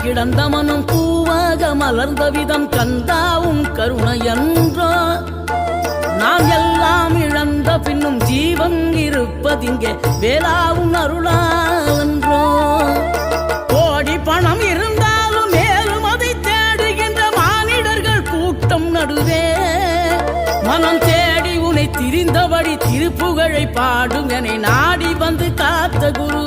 கிடந்த மனம் பூவாக மலர்ந்த விதம் கந்தாவும் கருணையன்றோ நாம் எல்லாம் இழந்த பின்னும் ஜீவன் இருப்பதிங்கே வேளாவும் அருளான்றோ கோடி பணம் இருந்தாலும் மேலும் அதை தேடுகின்ற மானிடர்கள் கூட்டம் நடுவே மனம் தேடி உனை திரிந்தபடி திருப்புகழை பாடும் என நாடி வந்து காத்த குரு